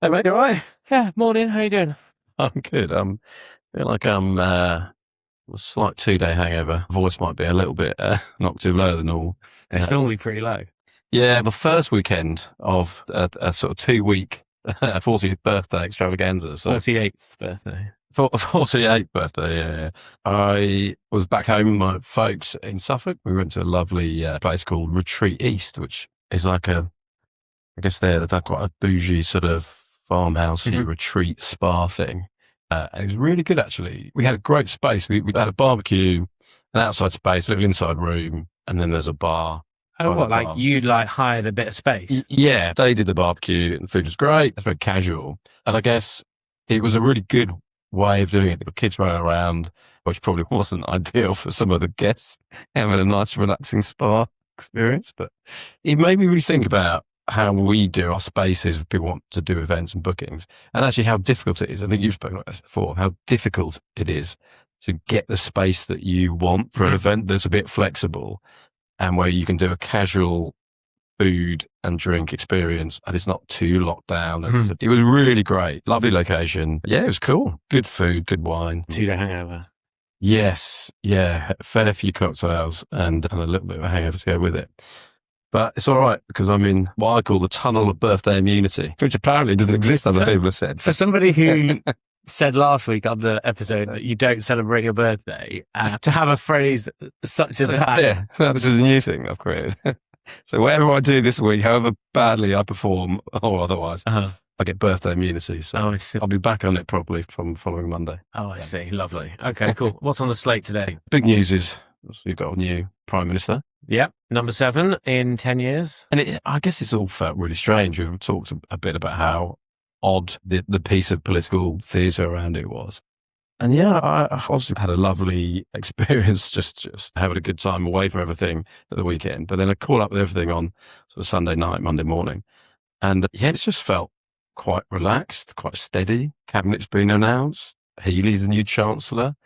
Hey mate, you all right? Yeah, morning. How you doing? I'm good. Feel like I'm a slight 2 day hangover. Voice might be a little bit an octave lower than normal. It's normally pretty low. Yeah, the first weekend of a sort of 2 week 40th birthday extravaganza. So 48th birthday. 48th birthday. Yeah. I was back home with my folks in Suffolk. We went to a lovely place called Retreat East, which is like I guess they've had quite a bougie sort of farmhousey hmm retreat spa thing. And it was really good, actually. We had a great space. We had a barbecue, an outside space, a little inside room, and then there's a bar. Oh, Private what? Like bar. you'd like hired a bit of space? Yeah, they did the barbecue and the food was great. It's very casual. And I guess it was a really good way of doing it. The kids running around, which probably wasn't ideal for some of the guests having a nice, relaxing spa experience. But it made me really think about how we do our spaces if people want to do events and bookings, and actually how difficult it is. I think you've spoken about this before, how difficult it is to get the space that you want for an Mhm. event that's a bit flexible and where you can do a casual food and drink experience and it's not too locked down. And it was really great. Lovely location. Yeah, it was cool. Good food, good wine. 2 day hangover. Yes. Yeah. A fair few cocktails and a little bit of a hangover to go with it. But it's all right because I'm in what I call the tunnel of birthday immunity, which apparently doesn't exist, other people have said. For somebody who said last week on the episode that you don't celebrate your birthday, to have a phrase such as that. Yeah, this is a new thing I've created. So whatever I do this week, however badly I perform or otherwise, I get birthday immunity. So Oh, I see. I'll be back on it probably from following Monday. Oh, I see. Lovely. Okay, cool. What's on the slate today? Big news is we've got a new Prime Minister. Yep. Number 7 in 10 years. And I guess it's all felt really strange. We've talked a bit about how odd the piece of political theatre around it was. And yeah, I obviously had a lovely experience just having a good time away from everything at the weekend. But then I caught up with everything on sort of Sunday night, Monday morning. And yeah, it's just felt quite relaxed, quite steady. Cabinet's been announced. Healy's the new Chancellor.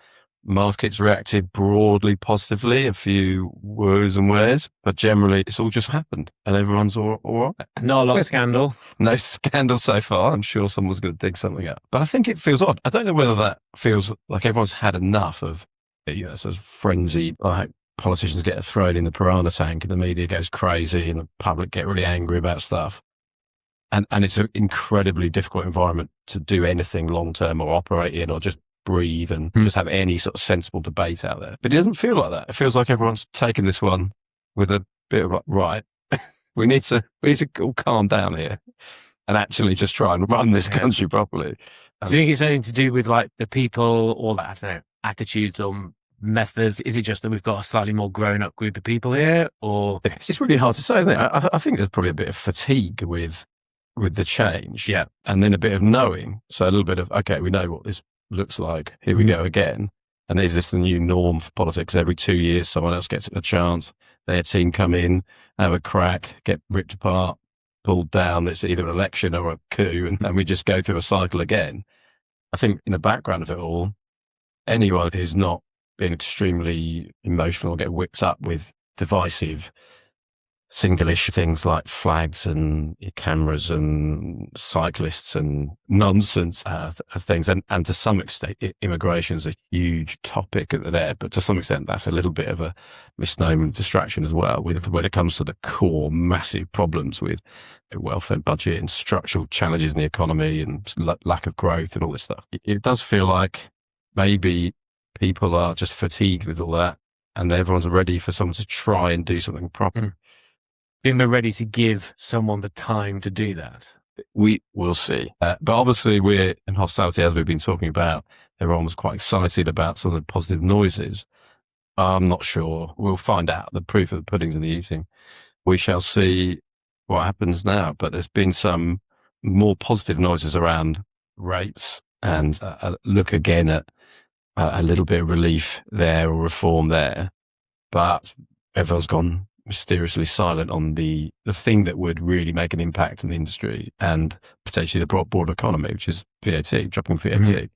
Markets reacted broadly positively, a few woos and wheres, but generally it's all just happened and everyone's all right. Not a lot of scandal. No scandal so far. I'm sure someone's going to dig something up. But I think it feels odd. I don't know whether that feels like everyone's had enough of, sort of frenzy, like politicians get thrown in the piranha tank and the media goes crazy and the public get really angry about stuff. And it's an incredibly difficult environment to do anything long term or operate in or just breathe and just have any sort of sensible debate out there. But it doesn't feel like that. It feels like everyone's taken this one with a bit of like, right, we need to all calm down here and actually just try and run this country properly. Do you think it's anything to do with like the people or I don't know, attitudes or methods? Is it just that we've got a slightly more grown up group of people here, or it's just really hard to say, isn't it? I think there's probably a bit of fatigue with the change, yeah, and then a bit of knowing. So a little bit of, okay, we know what this looks like. Here we go again. And is this the new norm for politics? Every 2 years, someone else gets a chance. Their team come in, have a crack, get ripped apart, pulled down. It's either an election or a coup, and we just go through a cycle again. I think in the background of it all, anyone who's not been extremely emotional, get whipped up with divisive single-ish things like flags and cameras and cyclists and nonsense things. And to some extent, immigration is a huge topic there, but to some extent, that's a little bit of a misnomer and distraction as well when it comes to the core massive problems with welfare budget and structural challenges in the economy and lack of growth and all this stuff. It does feel like maybe people are just fatigued with all that and everyone's ready for someone to try and do something proper. Think we're ready to give someone the time to do that? We will see. But obviously we're in hospitality, as we've been talking about. Everyone was quite excited about some of the positive noises. I'm not sure. We'll find out. The proof of the pudding's in the eating. We shall see what happens now. But there's been some more positive noises around rates and look again at a little bit of relief there or reform there. But everyone's gone mysteriously silent on the thing that would really make an impact in the industry and potentially the broader economy, which is VAT, dropping VAT.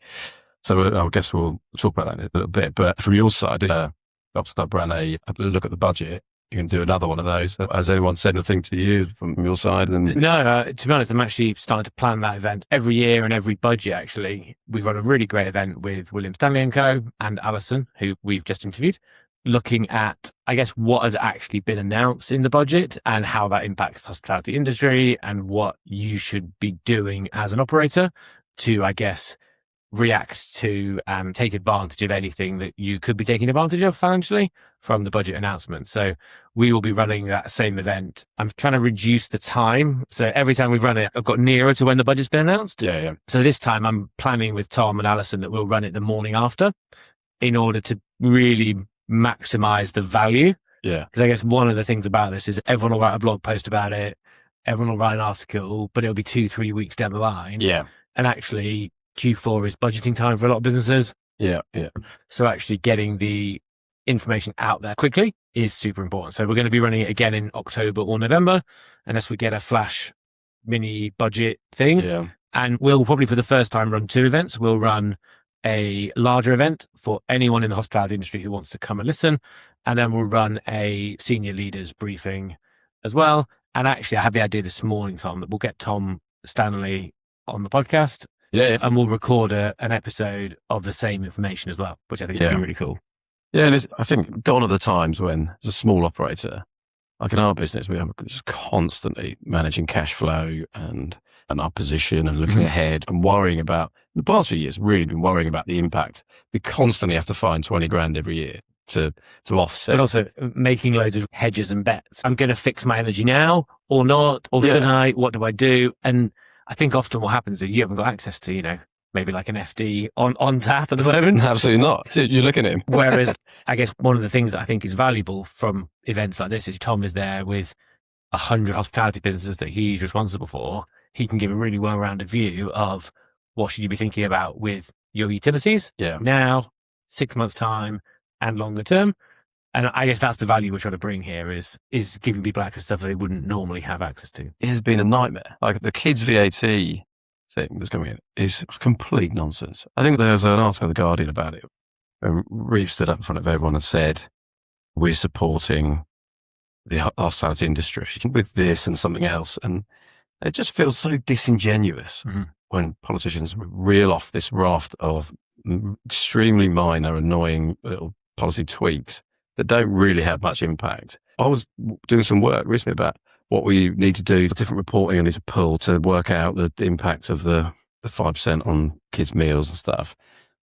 So I guess we'll talk about that in a little bit. But from your side, Upstart ran a look at the budget you can do another one of those. Has anyone said anything to you from your side? And No, to be honest, I'm actually starting to plan that event every year and every budget. Actually, we've run a really great event with William Stanley and Co. and Alison, who we've just interviewed, looking at, I guess, what has actually been announced in the budget and how that impacts hospitality industry and what you should be doing as an operator to, I guess, react to and take advantage of anything that you could be taking advantage of financially from the budget announcement. So we will be running that same event. I'm trying to reduce the time. So every time we've run it, I've got nearer to when the budget's been announced. yeah. So this time I'm planning with Tom and Alison that we'll run it the morning after in order to really maximize the value. Yeah. Because I guess one of the things about this is everyone will write a blog post about it. Everyone will write an article, but it'll be 2-3 weeks down the line. Yeah. And actually Q4 is budgeting time for a lot of businesses. Yeah. Yeah. So actually getting the information out there quickly is super important. So we're going to be running it again in October or November, unless we get a flash mini budget thing. Yeah. And we'll probably for the first time run 2 events. We'll run a larger event for anyone in the hospitality industry who wants to come and listen. And then we'll run a senior leaders briefing as well. And actually I had the idea this morning, Tom, that we'll get Tom Stanley on the podcast. Yeah. And we'll record an episode of the same information as well, which I think would be really cool. Yeah, and I think gone are the times when, as a small operator, like in our business, we are just constantly managing cash flow and our position and looking ahead and worrying about, the past few years, really been worrying about the impact. We constantly have to find 20 grand every year to offset. But also making loads of hedges and bets. I'm going to fix my energy now or not, or should I? What do I do? And I think often what happens is you haven't got access to, maybe like an FD on tap at the moment. Absolutely not. You're looking at him. Whereas I guess one of the things that I think is valuable from events like this is Tom is there with 100 hospitality businesses that he's responsible for. He can give a really well-rounded view of what should you be thinking about with your utilities now, 6 months time and longer term. And I guess that's the value we're trying to bring here is giving people access to stuff they wouldn't normally have access to. It has been a nightmare. Like the kids' VAT thing that's coming in is complete nonsense. I think there's an article in The Guardian about it. And Reeve stood up in front of everyone and said, we're supporting the hospitality industry with this and something else. And it just feels so disingenuous when politicians reel off this raft of extremely minor, annoying little policy tweaks that don't really have much impact. I was doing some work recently about what we need to do, different reporting I need to pull to work out the impact of the 5% on kids' meals and stuff,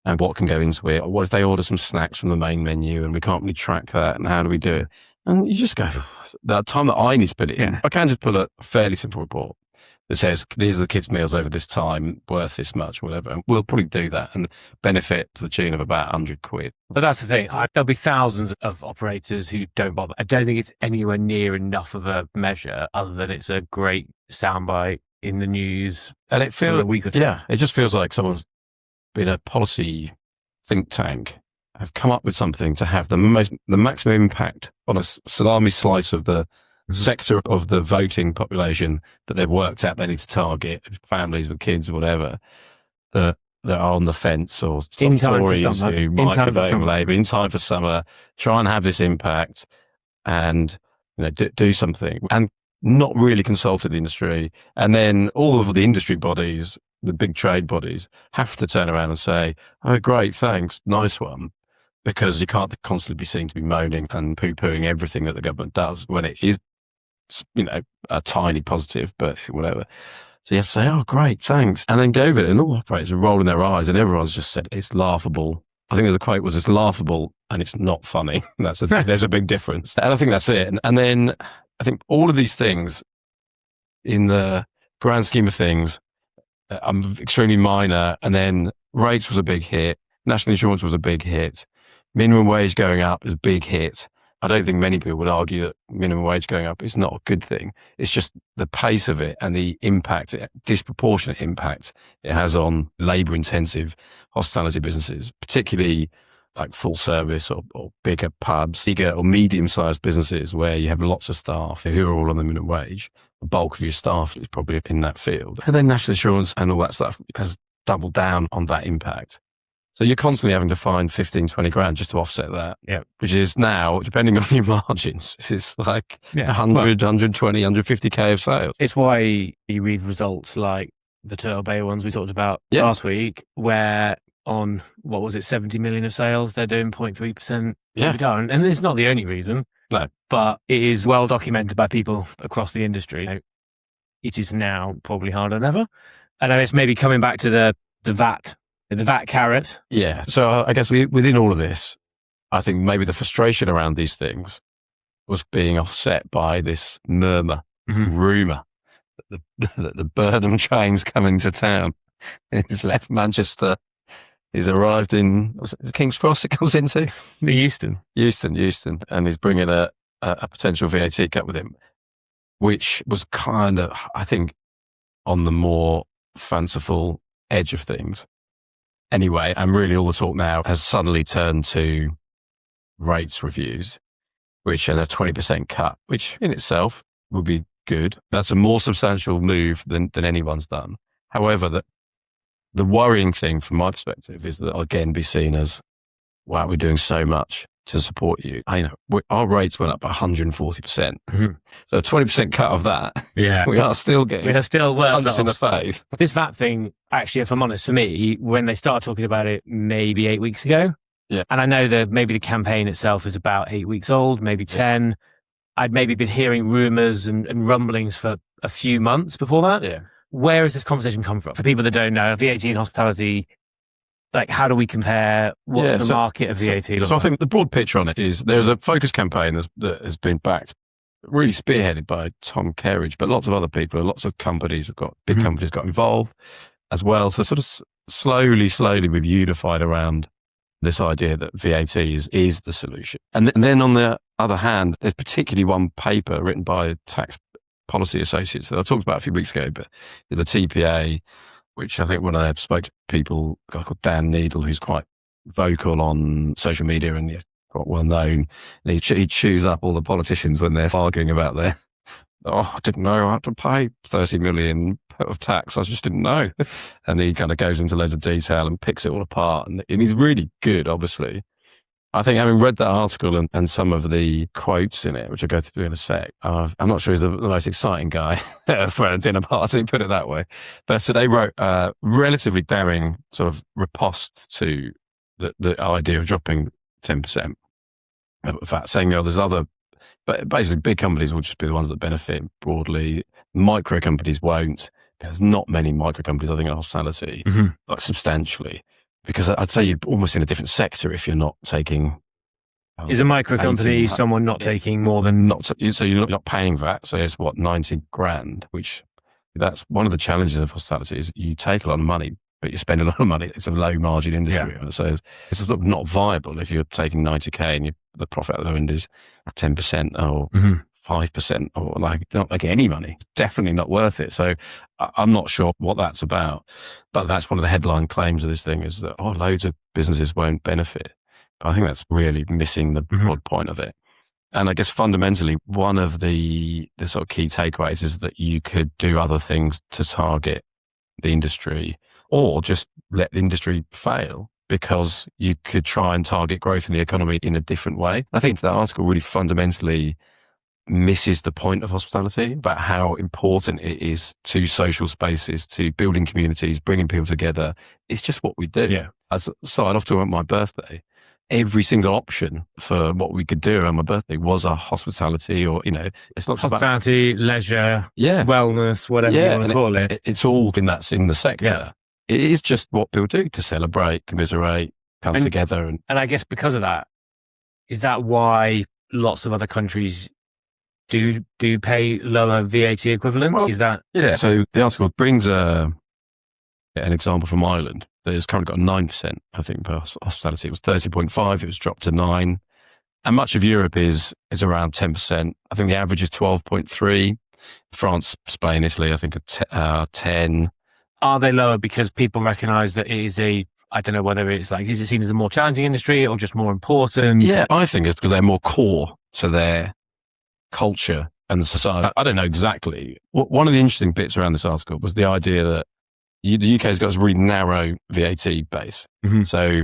and what can go into it. Or what if they order some snacks from the main menu and we can't really track that, and how do we do it? And you just go, the time that I need to put it in, I can just pull a fairly simple report that says, these are the kids' meals over this time, worth this much, whatever. And we'll probably do that and benefit to the tune of about 100 quid. But that's the thing. There'll be thousands of operators who don't bother. I don't think it's anywhere near enough of a measure other than it's a great soundbite in the news. And it feels, a week or two. Yeah, it just feels like someone's been a policy think tank, have come up with something to have the maximum impact on a salami slice of the sector of the voting population that they've worked out they need to target, families with kids or whatever, that are on the fence or in time for Tories summer. who might be voting Labour, in time for summer, try and have this impact and do something, and not really consulted the industry. And then all of the industry bodies, the big trade bodies, have to turn around and say, oh, great, thanks, nice one. Because you can't constantly be seen to be moaning and poo-pooing everything that the government does when it is, a tiny positive, but whatever. So you have to say, oh, great, thanks. And then go with it. And all operators are rolling their eyes and everyone's just said, it's laughable. I think the quote was, it's laughable and it's not funny. There's a big difference. And I think that's it. And then I think all of these things in the grand scheme of things, extremely minor. And then rates was a big hit. National insurance was a big hit. Minimum wage going up is a big hit. I don't think many people would argue that minimum wage going up is not a good thing. It's just the pace of it and the impact, disproportionate impact it has on labour-intensive hospitality businesses, particularly like full service or bigger pubs, bigger or medium-sized businesses where you have lots of staff who are all on the minimum wage. The bulk of your staff is probably in that field. And then national insurance and all that stuff has doubled down on that impact. So you're constantly having to find 15, 20 grand just to offset that. Yeah. Which is now, depending on your margins, it's like 100, 120, 150k of sales. It's why you read results like the Turtle Bay ones we talked about last week, where on, what was it, 70 million of sales, they're doing 0.3% EBITDA. And it's not the only reason. No. But it is well documented by people across the industry. It is now probably harder than ever. And then it's maybe coming back to the VAT carrot. Yeah. So I guess within all of this, I think maybe the frustration around these things was being offset by this murmur, rumour that the Burnham train's coming to town. He's left Manchester. He's arrived in, was it King's Cross it comes into? Euston. And he's bringing a potential VAT cut with him, which was kind of, I think, on the more fanciful edge of things. Anyway, and really all the talk now has suddenly turned to rates reviews, which are a 20% cut, which in itself would be good. That's a more substantial move than anyone's done. However, the worrying thing from my perspective is that I'll again be seen as, wow, we're doing so much to support you. I know our rates went up by 140%. So a 20% cut of that. Yeah. We are still worse in the face. This VAT thing, actually, if I'm honest, for me, when they started talking about it maybe 8 weeks ago, and I know that maybe the campaign itself is about 8 weeks old, maybe 10. I'd maybe been hearing rumours and rumblings for a few months before that. Yeah. Where has this conversation come from? For people that don't know, VAT in hospitality, like, how do we compare? What's the market of VAT? So I think the broad picture on it is there's a focus campaign that has been backed, really spearheaded by Tom Kerridge, but lots of other people, lots of companies big companies got involved as well. So sort of slowly we've unified around this idea that VAT is the solution. And then on the other hand, there's particularly one paper written by Tax Policy Associates that I talked about a few weeks ago, but the TPA, which I think when I spoke to people, a guy called Dan Needle, who's quite vocal on social media and quite well known, and he chews up all the politicians when they're arguing about I didn't know I had to pay 30 million of tax. I just didn't know. And he kind of goes into loads of detail and picks it all apart. And he's really good, obviously. I think having read that article and some of the quotes in it, which I'll go through in a sec, I'm not sure he's the most exciting guy for a dinner party, put it that way. But so they wrote a relatively daring sort of riposte to the idea of dropping 10% of VAT, saying, there's other, but basically big companies will just be the ones that benefit broadly. Micro companies won't. There's not many micro companies, I think, in hospitality, like substantially. Because I'd say you're almost in a different sector if you're not taking. Is a micro company someone not taking more than? So you're not paying VAT. So it's 90 grand, which that's one of the challenges of hospitality is you take a lot of money, but you spend a lot of money. It's a low margin industry. Yeah. So it's sort of not viable if you're taking 90k and the profit at the end is 10% or 5% or not like any money. It's definitely not worth it. So I'm not sure what that's about, but that's one of the headline claims of this thing is that, loads of businesses won't benefit. But I think that's really missing the broad point of it. And I guess fundamentally, one of the sort of key takeaways is that you could do other things to target the industry or just let the industry fail because you could try and target growth in the economy in a different way. I think that article really fundamentally misses the point of hospitality about how important it is to social spaces, to building communities, bringing people together. It's just what we do. Yeah. As started off to my birthday, every single option for what we could do around my birthday was a hospitality or, it's not hospitality, leisure, wellness, whatever you want to call it. It's all in the sector. Yeah. It is just what people do to celebrate, commiserate, come together. And I guess because of that, is that why lots of other countries do pay lower VAT equivalents? Well, is that? Yeah. So the article brings an example from Ireland that has currently got 9%, I think, per hospitality. It was 30.5, it was dropped to 9. And much of Europe is around 10%. I think the average is 12.3. France, Spain, Italy, I think are 10. Are they lower because people recognise that it is I don't know whether it's is it seen as a more challenging industry or just more important? Yeah, I think it's because they're more core to their culture and the society. I don't know exactly. One of the interesting bits around this article was the idea that the UK's got a really narrow VAT base. Mhm. So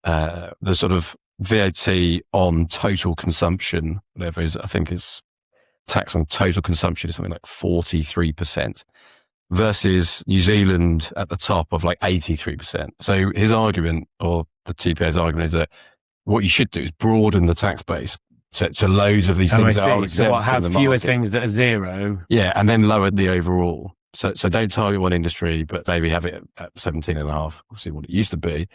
the sort of VAT on total consumption, whatever is, I think is tax on total consumption is something like 43%. Versus New Zealand at the top of like 83%. So his argument, or the TPA's argument, is that what you should do is broaden the tax base to loads of these things that are exempt So have in the fewer market. things that are zero. Yeah, and then lower the overall. So don't target one industry, but maybe have it at 17.5, obviously what it used to be,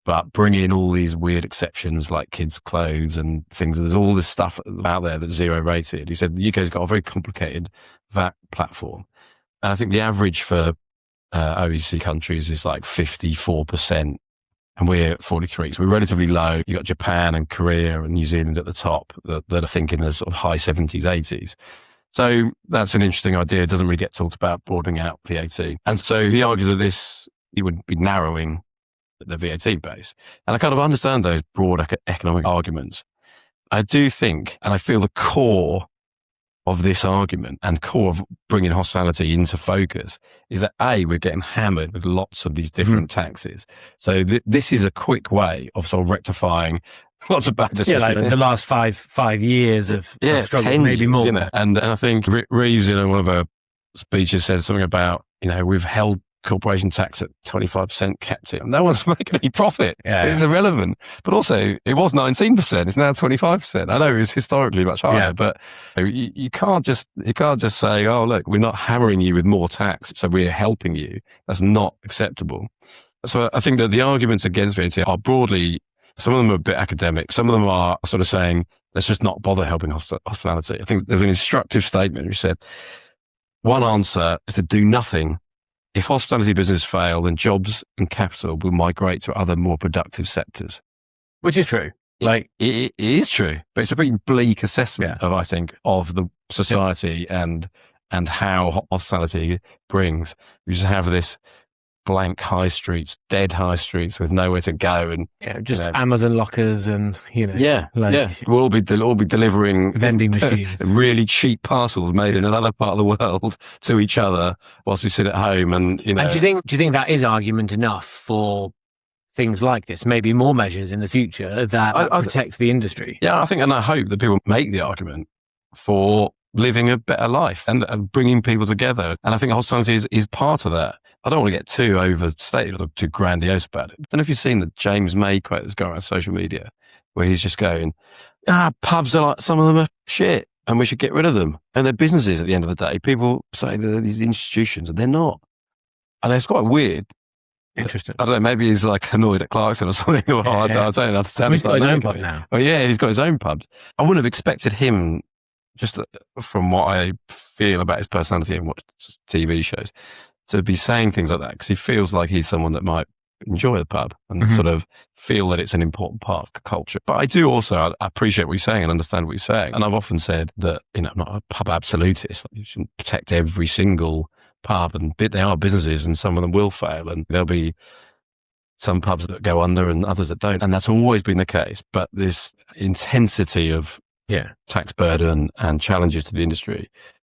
but bring in all these weird exceptions like kids' clothes and things. There's all this stuff out there that's zero rated. He said the UK's got a very complicated VAT platform. And I think the average for OECD countries is like 54%, and we're at 43. So we're relatively low. You've got Japan and Korea and New Zealand at the top that are thinking the sort of high 70s, 80s. So that's an interesting idea. It doesn't really get talked about broadening out VAT. And so he argues that he would be narrowing the VAT base. And I kind of understand those broad economic arguments. I do think, and I feel the core of this argument and core of bringing hospitality into focus is that we're getting hammered with lots of these different taxes. So this is a quick way of sort of rectifying lots of bad decisions. Yeah, like the last five years of struggle, 10 maybe years, more. You know? And I think Reeves in one of her speeches said something about, we've held corporation tax at 25%, kept it. No one's making any profit. Yeah. It's irrelevant. But also, it was 19%. It's now 25%. I know it was historically much higher, but you can't just say, oh, look, we're not hammering you with more tax, so we're helping you. That's not acceptable. So I think that the arguments against VAT are broadly, some of them are a bit academic. Some of them are sort of saying, let's just not bother helping hospitality. I think there's an instructive statement which said, one answer is to do nothing. If hospitality business fail, then jobs and capital will migrate to other more productive sectors. Which is true. Like it is true, but it's a pretty bleak assessment of, I think, of the society and how hospitality brings. We just have this blank high streets, dead high streets with nowhere to go, and just Amazon lockers and we'll all be delivering vending machines, really cheap parcels made in another part of the world to each other whilst we sit at home. And And do you think that is argument enough for things like this? Maybe more measures in the future that protect the industry. Yeah, I think, and I hope that people make the argument for living a better life and bringing people together. And I think hospitality is part of that. I don't want to get too overstated or too grandiose about it. I don't know if you've seen the James May quote that's going around social media, where he's just going, pubs are like, some of them are shit and we should get rid of them. And they're businesses at the end of the day. People say they're these institutions and they're not. And it's quite weird. Interesting. I don't know, maybe he's like annoyed at Clarkson or something. I don't understand. He's got his own pub now. Oh yeah, he's got his own pubs. I wouldn't have expected him, just from what I feel about his personality and watch TV shows, to be saying things like that, because he feels like he's someone that might enjoy the pub and sort of feel that it's an important part of culture. But I do also, I appreciate what you're saying and understand what you're saying. And I've often said that, I'm not a pub absolutist. You shouldn't protect every single pub, and they are businesses and some of them will fail, and there'll be some pubs that go under and others that don't. And that's always been the case. But this intensity of tax burden and challenges to the industry.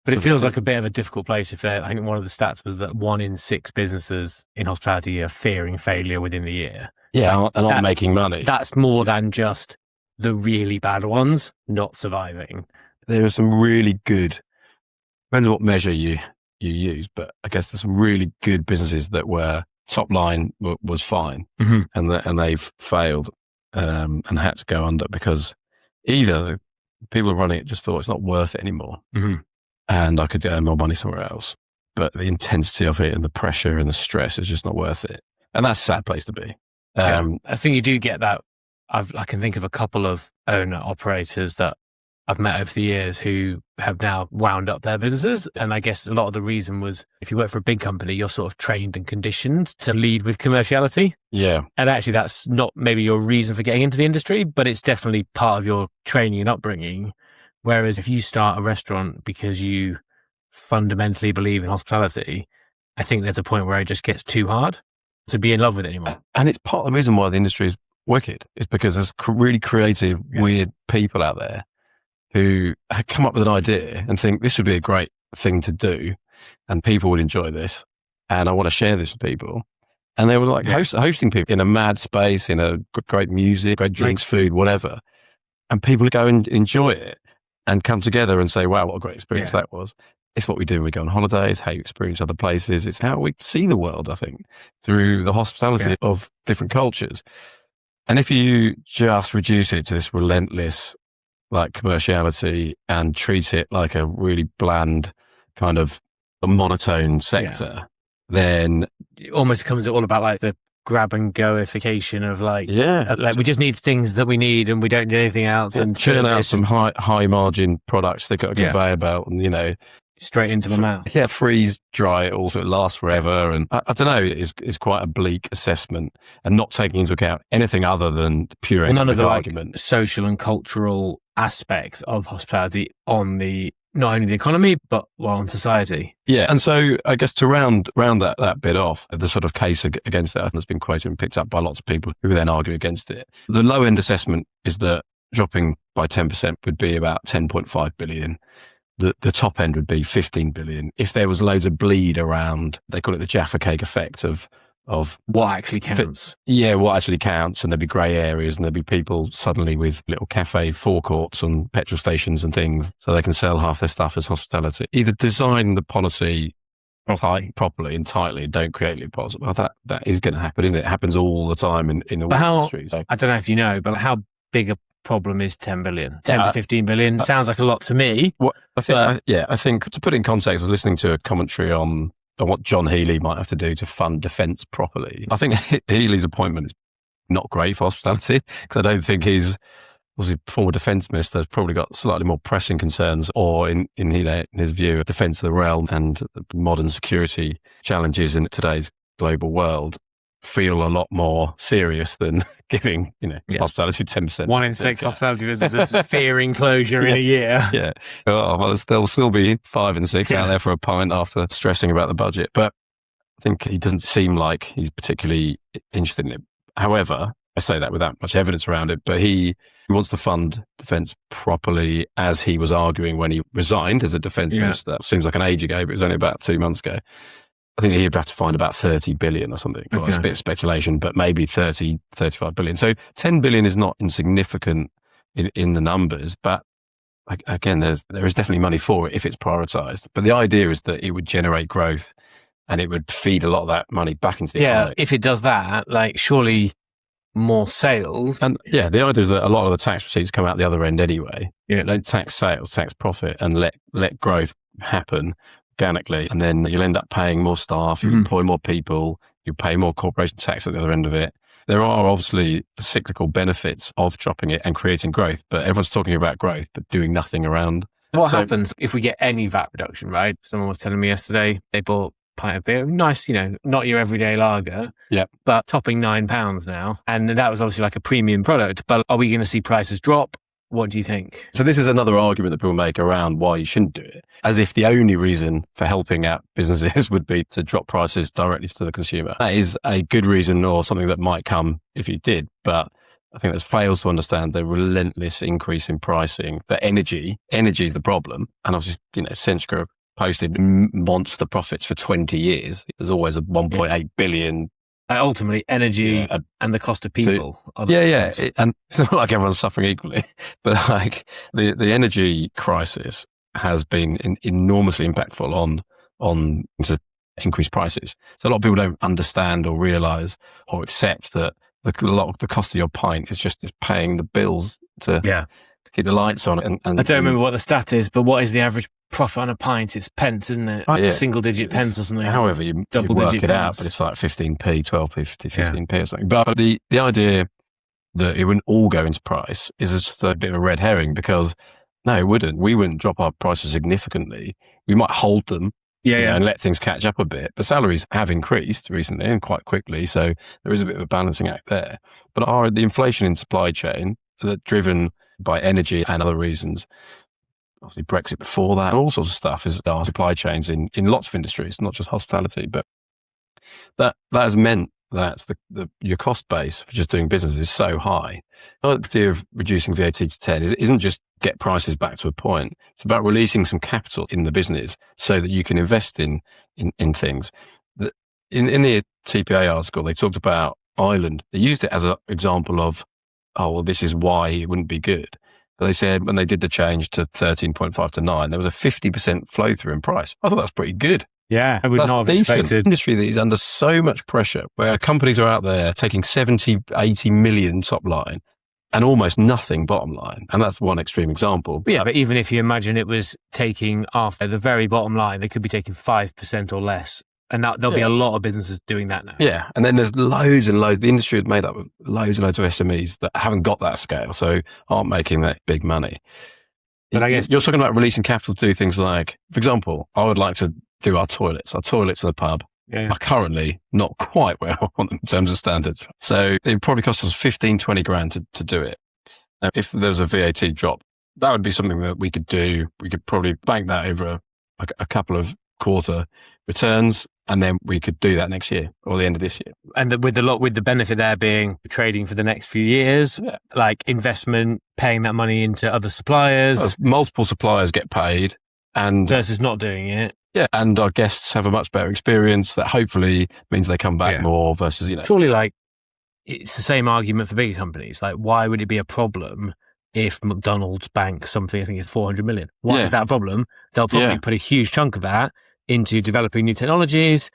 But it feels like a bit of a difficult place. I think one of the stats was that 1 in 6 businesses in hospitality are fearing failure within the year. Yeah, and not making money. That's more than just the really bad ones not surviving. There are some really good, depends on what measure you use, but I guess there's some really good businesses that were top line was fine, and they've failed and had to go under because either the people running it just thought it's not worth it anymore. And I could earn more money somewhere else. But the intensity of it and the pressure and the stress is just not worth it. And that's a sad place to be. I think you do get that. I can think of a couple of owner operators that I've met over the years who have now wound up their businesses. And I guess a lot of the reason was if you work for a big company, you're sort of trained and conditioned to lead with commerciality. Yeah. And actually that's not maybe your reason for getting into the industry, but it's definitely part of your training and upbringing. Whereas if you start a restaurant because you fundamentally believe in hospitality, I think there's a point where it just gets too hard to be in love with it anymore. And it's part of the reason why the industry is wicked. It's because there's really creative, weird people out there who come up with an idea and think this would be a great thing to do and people would enjoy this. and I want to share this with people. And they were like hosting people in a mad space, in a great music, great drinks, food, whatever. And people go and enjoy it and come together and say, wow, what a great experience that was. It's what we do when we go on holidays, how you experience other places. It's how we see the world, I think, through the hospitality of different cultures. And if you just reduce it to this relentless like commerciality and treat it like a really bland kind of a monotone sector, then it almost becomes all about like the grab and goification of like we just need things that we need and we don't need anything else, and churn out some high margin products they got a conveyor belt, and you know, straight into the mouth. Freeze dry it all so it lasts forever. And I don't know, it's quite a bleak assessment, and not taking into account anything other than pure none of the argument. Like, social and cultural aspects of hospitality on the not only the economy but on society. Yeah, and so I guess to round that bit off, the sort of case against that has been quoted and picked up by lots of people who then argue against it. The low end assessment is that dropping by 10% would be about 10.5 billion. The top end would be 15 billion. If there was loads of bleed around, they call it the Jaffa cake effect of what actually counts. What actually counts, and there'd be grey areas, and there'd be people suddenly with little cafe forecourts on petrol stations and things, so they can sell half their stuff as hospitality. Either design the policy properly and tightly, don't create loopholes. Well, that is going to happen, isn't it? It happens all the time in the industry. So. I don't know if you know, but how big a problem is 10 billion? 10 to 15 billion sounds like a lot to me. I think to put it in context, I was listening to a commentary on what John Healey might have to do to fund defence properly. I think Healey's appointment is not great for hospitality, because I don't think he's former defence minister has probably got slightly more pressing concerns, or in his view, defence of the realm and modern security challenges in today's global world feel a lot more serious than giving, hospitality 10%. 1 in 6 hospitality businesses fearing closure in a year. Yeah. Well, there'll still be 5 and 6 out there for a pint after stressing about the budget. But I think he doesn't seem like he's particularly interested in it. However, I say that without much evidence around it, but he wants to fund defence properly, as he was arguing when he resigned as a defence minister. Seems like an age ago, but it was only about 2 months ago. I think he'd have to find about 30 billion or something. Well, it's a bit of speculation, but maybe 30, 35 billion. So 10 billion is not insignificant in the numbers, but again, there is definitely money for it if it's prioritised. But the idea is that it would generate growth and it would feed a lot of that money back into the economy. If it does that, like surely more sales. And the idea is that a lot of the tax receipts come out the other end anyway. Don't tax sales, tax profit, and let growth happen organically, and then you'll end up paying more staff, you employ more people, you pay more corporation tax at the other end of it. There are obviously cyclical benefits of dropping it and creating growth, but everyone's talking about growth but doing nothing around. What happens if we get any VAT reduction, right? Someone was telling me yesterday they bought a pint of beer, nice, not your everyday lager, but topping £9 now, and that was obviously like a premium product. But are we going to see prices drop? What do you think? So this is another argument that people make around why you shouldn't do it, as if the only reason for helping out businesses would be to drop prices directly to the consumer. That is a good reason, or something that might come if you did, but I think that fails to understand the relentless increase in pricing. The energy is the problem. And obviously, Centrica have posted monster profits for 20 years. There's always a 1.8 billion. Ultimately, energy and the cost of people. And it's not like everyone's suffering equally, but like the energy crisis has been enormously impactful on to increased prices. So a lot of people don't understand or realise or accept that a lot of the cost of your pint is just paying the bills to keep the lights on. And I don't remember what the stat is, but what is the average profit on a pint? It's pence, isn't it? Single digit pence or something. However, you work it out, but it's like 15p, 12p, 15p or something. But the idea that it wouldn't all go into price is just a bit of a red herring, because no, it wouldn't. We wouldn't drop our prices significantly. We might hold them and let things catch up a bit. But salaries have increased recently and quite quickly, so there is a bit of a balancing act there. But the inflation in supply chain, that driven by energy and other reasons, obviously Brexit before that, all sorts of stuff, is our supply chains in lots of industries, not just hospitality. But that has meant that your cost base for just doing business is so high. The idea of reducing VAT to 10 isn't just get prices back to a point. It's about releasing some capital in the business so that you can invest in things. in the TPA article, they talked about Ireland. They used it as an example of, oh, well, this is why it wouldn't be good. But they said when they did the change to 13.5 to 9, there was a 50% flow through in price. I thought that's pretty good. Yeah, I would That's not have decent. expected. Industry that is under so much pressure, where companies are out there taking 70, 80 million top line and almost nothing bottom line. And that's one extreme example. Yeah, but even if you imagine it was taking after the very bottom line, they could be taking 5% or less. And there'll be a lot of businesses doing that now. Yeah. And then there's loads and loads. The industry is made up of loads and loads of SMEs that haven't got that scale, so aren't making that big money. But I guess you're talking about releasing capital to do things like, for example, I would like to do our toilets in the pub. Yeah. Are currently not quite where I want them in terms of standards. So it probably costs us 15, 20 grand to do it. Now, if there was a VAT drop, that would be something that we could do. We could probably bank that over a couple of quarter returns, and then we could do that next year or the end of this year. And with the benefit there being trading for the next few years, like investment, paying that money into other suppliers. As multiple suppliers get paid, and versus not doing it. Yeah, and our guests have a much better experience that hopefully means they come back more versus, Surely, like, it's the same argument for bigger companies. Like, why would it be a problem if McDonald's banks something, I think it's 400 million? Why is that a problem? They'll probably put a huge chunk of that into developing new technologies,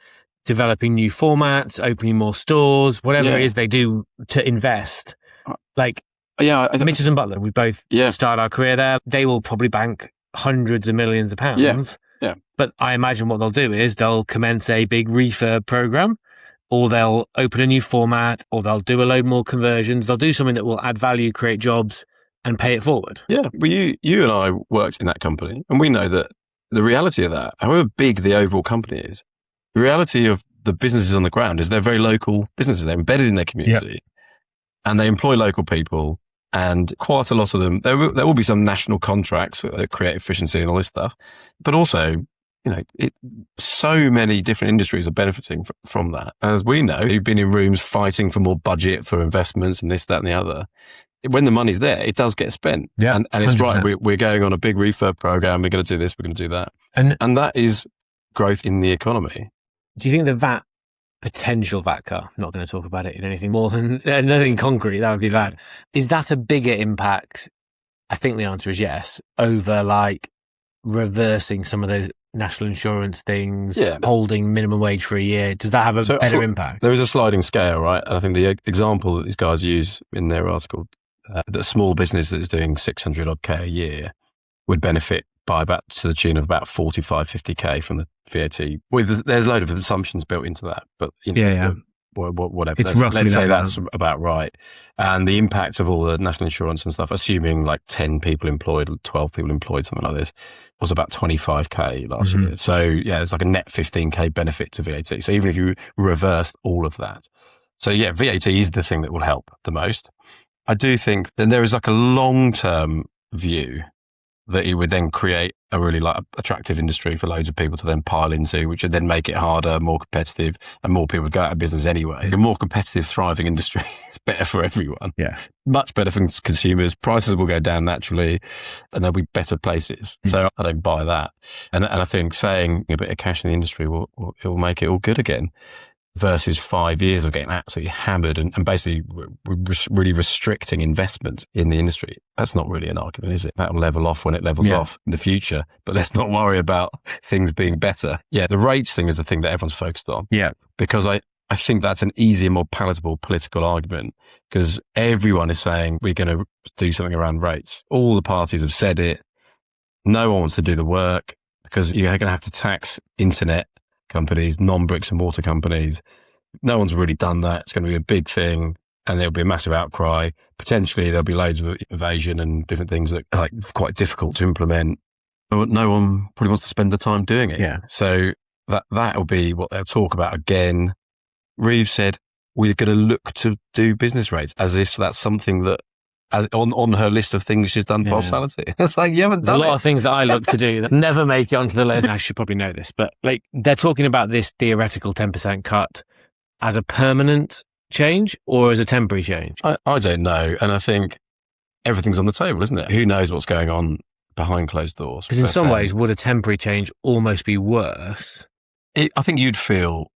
developing new formats, opening more stores, whatever it is they do to invest. Like, Mitchells and Butler, we both started our career there. They will probably bank hundreds of millions of pounds. Yeah. But I imagine what they'll do is they'll commence a big refurb program, or they'll open a new format, or they'll do a load more conversions. They'll do something that will add value, create jobs, and pay it forward. Yeah. Well, you and I worked in that company, and we know that the reality of that, however big the overall company is, the reality of the businesses on the ground is they're very local businesses. They're embedded in their community, and they employ local people. And quite a lot of them, there will be some national contracts that create efficiency and all this stuff, but also, so many different industries are benefiting from that. As we know, you've been in rooms fighting for more budget for investments and this, that, and the other. When the money's there, it does get spent. Yeah, and it's 100%. Right. We're going on a big refurb program. We're going to do this. We're going to do that. And that is growth in the economy. Do you think the potential VAT cut, I'm not going to talk about it in anything more than anything concrete, that would be bad. Is that a bigger impact? I think the answer is yes, over like reversing some of those national insurance things, holding minimum wage for a year. Does that have a better impact? There is a sliding scale, right? And I think the example that these guys use in their article, that a small business that is doing 600 odd K a year would benefit by about to the tune of about 45, 50K from the VAT. Well, there's a load of assumptions built into that, but whatever. Let's say that's about right. And the impact of all the national insurance and stuff, assuming like 10 people employed, 12 people employed, something like this, was about 25K last year. So there's like a net 15K benefit to VAT. So even if you reversed all of that. So VAT is the thing that will help the most. I do think that there is like a long-term view that it would then create a really like attractive industry for loads of people to then pile into, which would then make it harder, more competitive, and more people would go out of business anyway. A more competitive, thriving industry is better for everyone. Yeah. Much better for consumers. Prices will go down naturally, and there'll be better places. So I don't buy that. And I think saying a bit of cash in the industry will make it all good again. Versus 5 years of getting absolutely hammered and basically really restricting investment in the industry. That's not really an argument, is it? That'll level off when it levels off in the future. But let's not worry about things being better. Yeah, the rates thing is the thing that everyone's focused on. Yeah. Because I think that's an easier, more palatable political argument, because everyone is saying we're going to do something around rates. All the parties have said it. No one wants to do the work because you're going to have to tax internet companies, non-bricks and mortar companies. No one's really done that. It's going to be a big thing, and there'll be a massive outcry. Potentially there'll be loads of evasion and different things that are like quite difficult to implement. No one probably wants to spend the time doing it. Yeah. So that will be what they'll talk about again. Reeves said, we're going to look to do business rates as if that's something that as on her list of things she's done for hospitality. It's like, you haven't done There's a lot of things that I look to do that never make it onto the list. I should probably know this, but like they're talking about this theoretical 10% cut as a permanent change or as a temporary change. I don't know. And I think everything's on the table, isn't it? Who knows what's going on behind closed doors? Because in some ways, would a temporary change almost be worse? I think you'd feel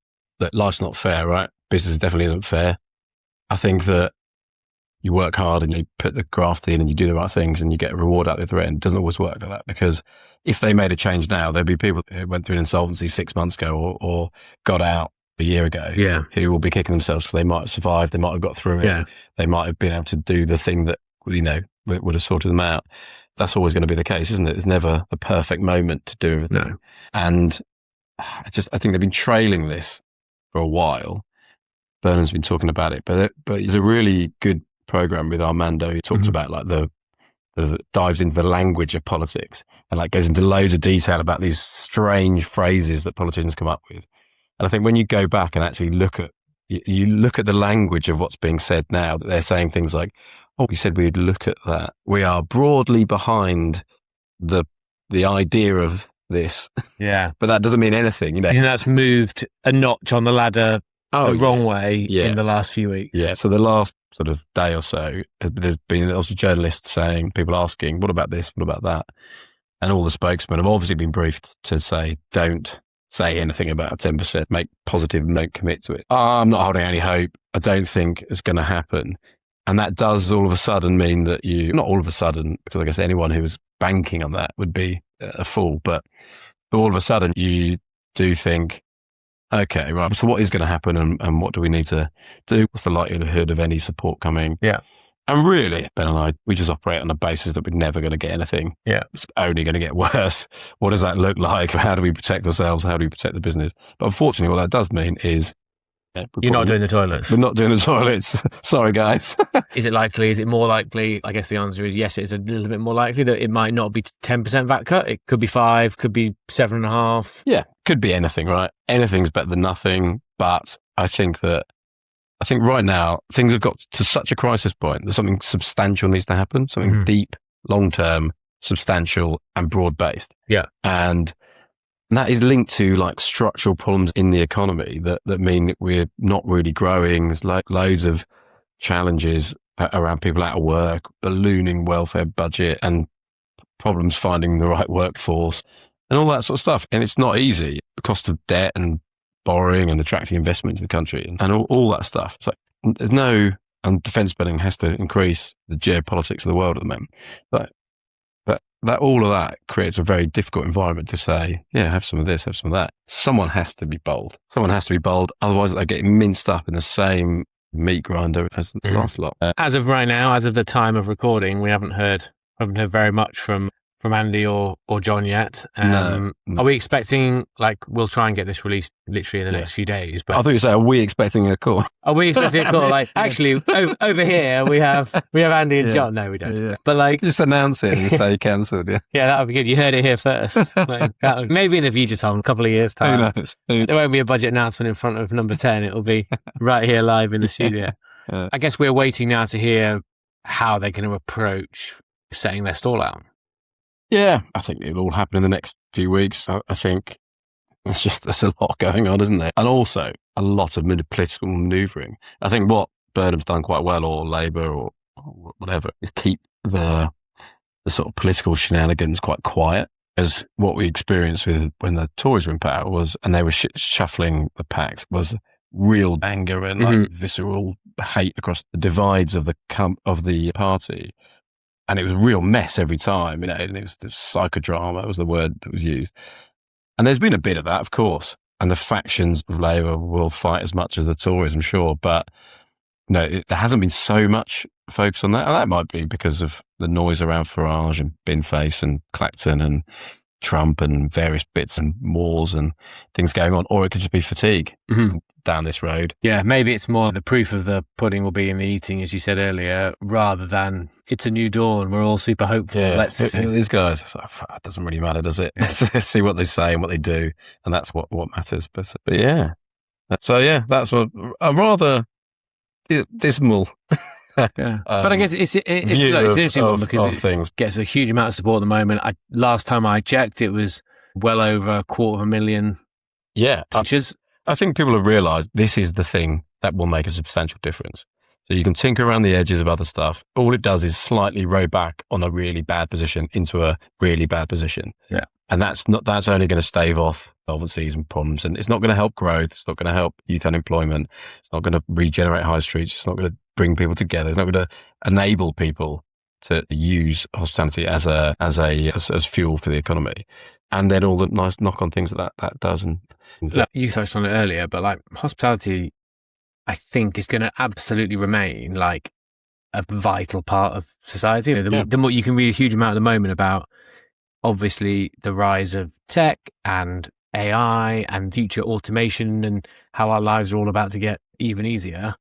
that life's not fair, right? Business definitely isn't fair. I think that you work hard and you put the graft in and you do the right things and you get a reward out the other end. It doesn't always work like that, because if they made a change now, there'd be people who went through an insolvency 6 months ago or got out a year ago who will be kicking themselves because they might have survived, they might have got through it, they might have been able to do the thing that, would have sorted them out. That's always going to be the case, isn't it? There's never a perfect moment to do everything. No. And I think they've been trailing this for a while. Burnham's been talking about it, but it's a really good program with Armando. He talks about like the dives into the language of politics and like goes into loads of detail about these strange phrases that politicians come up with. And I think when you go back and actually look at the language of what's being said now, that they're saying things like, "Oh, we said we'd look at that. We are broadly behind the idea of this." Yeah, but that doesn't mean anything. And that's moved a notch on the ladder the wrong way in the last few weeks. Yeah. So the last sort of day or so, there's been also journalists saying, people asking, "What about this? What about that?" And all the spokesmen have obviously been briefed to say, "Don't say anything about 10%, make positive, don't commit to it." I'm not holding any hope. I don't think it's going to happen. And that does all of a sudden mean that not all of a sudden, because I guess anyone who was banking on that would be a fool, but all of a sudden you do think, okay, right, so what is going to happen and what do we need to do? What's the likelihood of any support coming? Yeah. And really, Ben and I, we just operate on the basis that we're never going to get anything. Yeah. It's only going to get worse. What does that look like? How do we protect ourselves? How do we protect the business? But unfortunately, what that does mean is... You're not doing the toilets. We're not doing the toilets. Sorry, guys. Is it likely? Is it more likely? I guess the answer is yes, it's a little bit more likely that it might not be 10% VAT cut. It could be 5, could be 7.5. Yeah, could be anything, right? Anything's better than nothing. But I think right now things have got to such a crisis point that something substantial needs to happen, something deep, long-term, substantial and broad-based. Yeah. And that is linked to like structural problems in the economy that mean that we're not really growing. There's loads of challenges around people out of work, ballooning welfare budget and problems finding the right workforce and all that sort of stuff. And it's not easy. The cost of debt and borrowing and attracting investment into the country and all that stuff. It's like and defence spending has to increase the geopolitics of the world at the moment. That all of that creates a very difficult environment to say, yeah, have some of this, have some of that. Someone has to be bold. Otherwise they're getting minced up in the same meat grinder as the last lot. As of right now, as of the time of recording, we haven't heard very much from Andy or John yet. No. Are we expecting, we'll try and get this released literally in the next few days? But I thought you said, are we expecting a call? Are we expecting a call? Actually, over here we have Andy and John. No, we don't. Yeah. But just announce it and say cancelled. Yeah. Yeah, that would be good. You heard it here first. Maybe in the future, Tom, a couple of years time. Who knows? There won't be a budget announcement in front of number 10. It'll be right here live in the studio. I guess we're waiting now to hear how they're going to approach setting their stall out. Yeah, I think it'll all happen in the next few weeks. I think there's a lot going on, isn't there? And also a lot of political manoeuvring. I think what Burnham's done quite well, or Labour, or whatever, is keep the sort of political shenanigans quite quiet. As what we experienced with when the Tories were in power and they were shuffling the packs, was real anger and visceral hate across the divides of the party. And it was a real mess every time, and it was the psychodrama was the word that was used. And there's been a bit of that, of course. And the factions of Labour will fight as much as the Tories, I'm sure. But there hasn't been so much focus on that. And that might be because of the noise around Farage and Binface and Clacton and Trump and various bits and wars and things going on. Or it could just be fatigue down this road. Yeah, maybe it's more the proof of the pudding will be in the eating, as you said earlier, rather than it's a new dawn. We're all super hopeful. Yeah, Let's these guys, it doesn't really matter, does it? Yeah. Let's see what they say and what they do, and that's what matters. But yeah, so yeah, that's a rather dismal. Yeah. But I guess it's an interesting one because it gets a huge amount of support at the moment. Last time I checked, it was well over 250,000. Yeah, pictures. I think people have realised this is the thing that will make a substantial difference. So you can tinker around the edges of other stuff. All it does is slightly row back on a really bad position into a really bad position. Yeah. And that's only going to stave off off-season problems, and it's not going to help growth. It's not going to help youth unemployment. It's not going to regenerate high streets. It's not going to bring people together. It's not going to enable people to use hospitality as fuel for the economy. And then all the nice knock-on things that does. And you touched on it earlier, but like hospitality, I think is going to absolutely remain like a vital part of society. The more you can read a huge amount at the moment about, obviously, the rise of tech and AI and future automation and how our lives are all about to get even easier.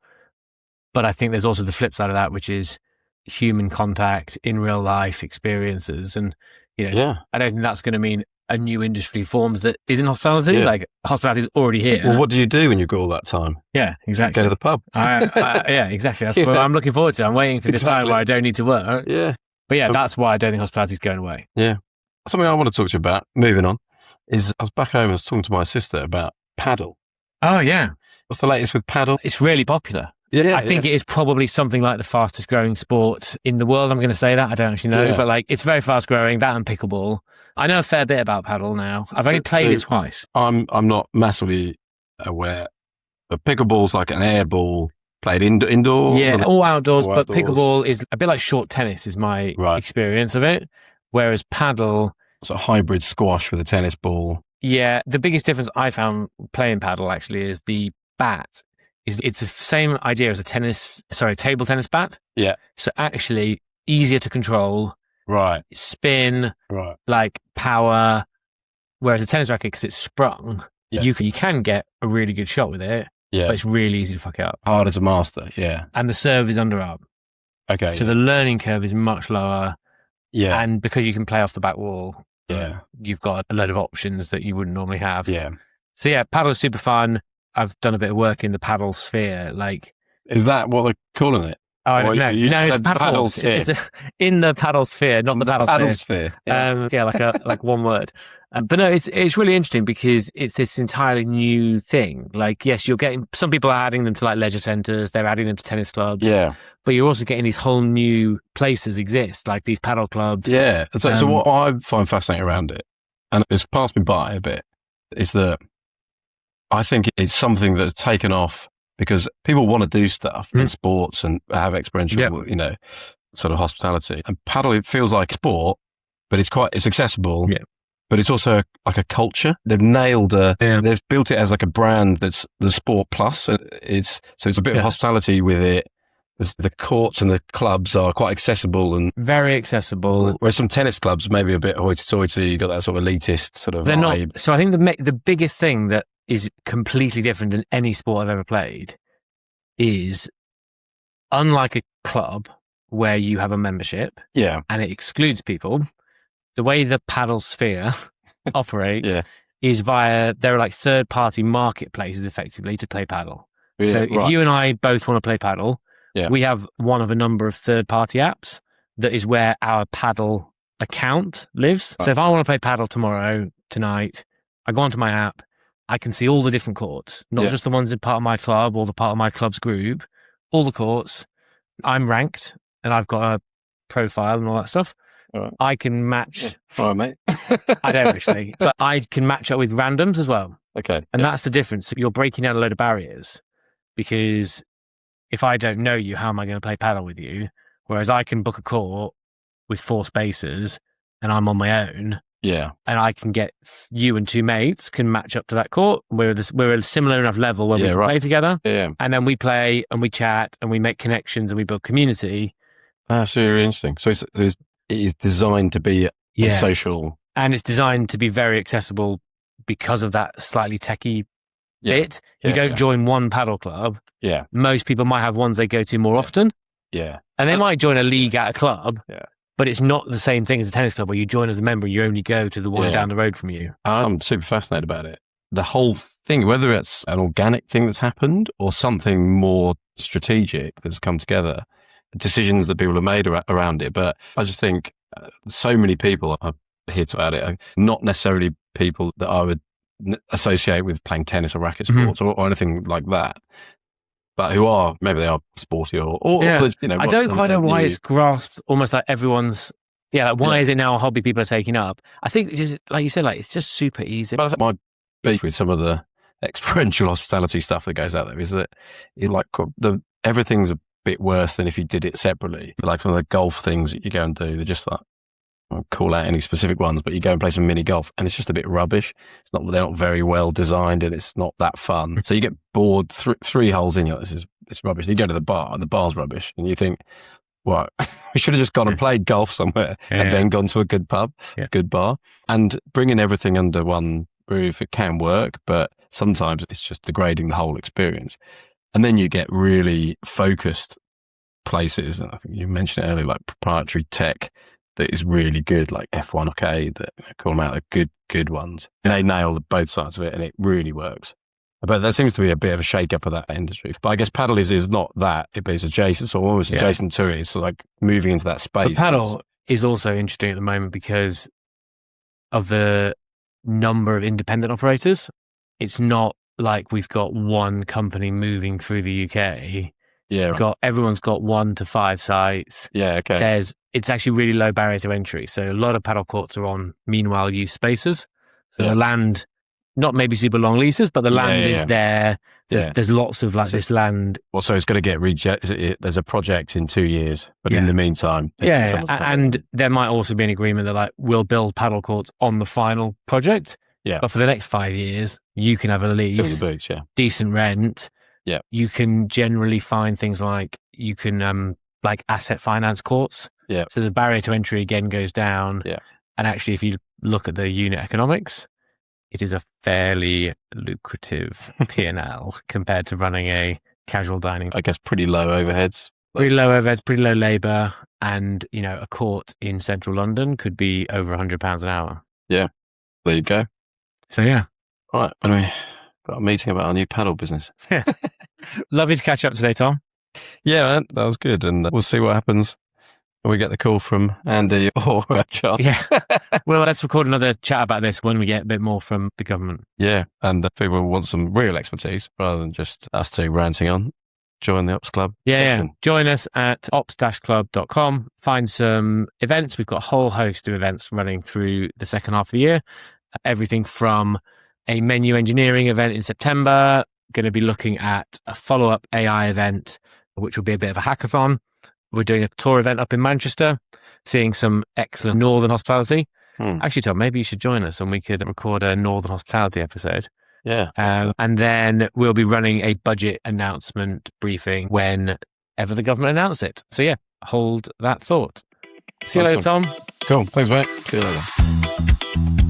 But I think there's also the flip side of that, which is human contact in real life experiences. And, I don't think that's going to mean a new industry forms that isn't hospitality. Yeah. Like hospitality is already here. Well, what do you do when you've got all that time? Yeah, exactly. Go to the pub. Yeah, exactly. That's what I'm looking forward to. I'm waiting for this time where I don't need to work. Yeah. But yeah, that's why I don't think hospitality is going away. Yeah. Something I want to talk to you about, moving on, is I was back home and I was talking to my sister about paddle. Oh, yeah. What's the latest with paddle? It's really popular. Yeah, I think it is probably something like the fastest growing sport in the world. I'm going to say that. I don't actually know, but like it's very fast growing, that and pickleball. I know a fair bit about paddle now. I've only played it twice. I'm not massively aware. But pickleball's like an air ball played indoors. Yeah, all outdoors, but pickleball is a bit like short tennis is my experience of it. Whereas paddle... It's a hybrid squash with a tennis ball. Yeah, the biggest difference I found playing paddle actually is the bat. It's the same idea as a table tennis bat. Yeah. So actually easier to control. Right. Spin. Right. Like power. Whereas a tennis racket, because it's sprung, you can get a really good shot with it. Yeah. But it's really easy to fuck it up. Harder to master. Yeah. And the serve is underarm. Okay. So the learning curve is much lower. Yeah. And because you can play off the back wall, you've got a load of options that you wouldn't normally have. Yeah. So yeah, paddle is super fun. I've done a bit of work in the paddle sphere. Like, is that what they're calling it? Oh, I don't know. No, it's paddle sphere. It's in the paddle sphere, not the paddle sphere. Yeah, like one word. But no, it's really interesting because it's this entirely new thing. Like, yes, you're getting some people are adding them to like leisure centres. They're adding them to tennis clubs. Yeah. But you're also getting these whole new places exist, like these paddle clubs. Yeah. So what I find fascinating around it, and it's passed me by a bit, is that I think it's something that's taken off because people want to do stuff in sports and have experiential, sort of hospitality. And paddle, it feels like sport, but it's accessible. Yeah. But it's also like a culture. They've nailed they've built it as like a brand that's the sport plus. It's a bit of hospitality with it. The courts and the clubs are quite accessible and very accessible. Whereas some tennis clubs maybe a bit hoity-toity. You got that sort of elitist sort of vibe. Not. So I think the biggest thing that is completely different than any sport I've ever played is, unlike a club where you have a membership, and it excludes people, the way the paddle sphere operates is there are like third-party marketplaces effectively to play paddle. Yeah, so if you and I both want to play paddle, we have one of a number of third-party apps that is where our paddle account lives. Right. So if I want to play paddle tonight, I go onto my app, I can see all the different courts, not just the ones in part of my club or the part of my club's group, all the courts. I'm ranked and I've got a profile and all that stuff. Right. I can match. All right, mate. I don't actually, but I can match up with randoms as well. Okay. And that's the difference. You're breaking down a load of barriers because if I don't know you, how am I going to play paddle with you? Whereas I can book a court with 4 spaces and I'm on my own. Yeah. And I can get you and 2 mates can match up to that court. We're at a similar enough level where we can play together. Yeah. And then we play and we chat and we make connections and we build community. That's really interesting. So it is designed to be a social. And it's designed to be very accessible because of that slightly techie bit. You don't join one paddle club. Yeah. Most people might have ones they go to more often. Yeah. And they might join a league at a club. Yeah. But it's not the same thing as a tennis club where you join as a member and you only go to the one down the road from you. I'm super fascinated about it. The whole thing, whether it's an organic thing that's happened or something more strategic that's come together, decisions that people have made around it. But I just think so many people are here about it, not necessarily people that I would associate with playing tennis or racket sports or anything like that. But who are, maybe they are sporty or I don't quite know why it's grasped almost like everyone's Yeah, like, why is it now a hobby people are taking up? I think, just, like you said, like it's just super easy. But I think my beef with some of the experiential hospitality stuff that goes out there is that everything's a bit worse than if you did it separately. Like some of the golf things that you go and do, they're just like, I won't call out any specific ones, but you go and play some mini golf and it's just a bit rubbish. They're not very well designed and it's not that fun. So you get bored 3 holes in, you're like, it's rubbish. You go to the bar and the bar's rubbish and you think, well, we should have just gone and played golf somewhere and then gone to a good pub, good bar. And bringing everything under one roof, it can work, but sometimes it's just degrading the whole experience. And then you get really focused places, and I think you mentioned it earlier, like proprietary tech that is really good, like F1 Arcade, that call them out the good ones. And they nail both sides of it and it really works. But there seems to be a bit of a shake-up of that industry. But I guess paddle is not that, it's adjacent, so almost adjacent to it. It's like moving into that space. But paddle is also interesting at the moment because of the number of independent operators. It's not like we've got one company moving through the UK. Yeah, right. Everyone's got 1 to 5 sites. Yeah, okay. It's actually really low barrier to entry. So a lot of paddle courts are on meanwhile use spaces. So the land, not maybe super long leases, but the land is there. There's lots of this land. Well, so it's going to get rejected. There's a project in 2 years, but in the meantime, and there might also be an agreement that we'll build paddle courts on the final project. Yeah, but for the next 5 years, you can have a lease, boots, decent rent. Yeah, you can generally find things like you can like asset finance courts. Yeah, so the barrier to entry again goes down. Yeah, and actually, if you look at the unit economics, it is a fairly lucrative P&L compared to running a casual dining. I guess pretty low overheads. Pretty low overheads, pretty low labour, and a court in central London could be over £100 an hour. Yeah, there you go. So yeah. All right, anyway, got a meeting about our new paddle business. Yeah, lovely to catch up today, Tom. Yeah, man, that was good, and we'll see what happens when we get the call from Andy or Charles. Yeah, well, let's record another chat about this when we get a bit more from the government. Yeah, and if people want some real expertise rather than just us two ranting on, join the Ops Club section. Yeah. Join us at ops-club.com. Find some events. We've got a whole host of events running through the second half of the year. Everything from a menu engineering event in September, going to be looking at a follow-up AI event, which will be a bit of a hackathon. We're doing a tour event up in Manchester, seeing some excellent Northern hospitality. Actually, Tom, maybe you should join us and we could record a Northern hospitality episode. Yeah. And then we'll be running a budget announcement briefing whenever the government announce it. So yeah, hold that thought. See you later, Tom. Cool. Thanks, mate. See you later.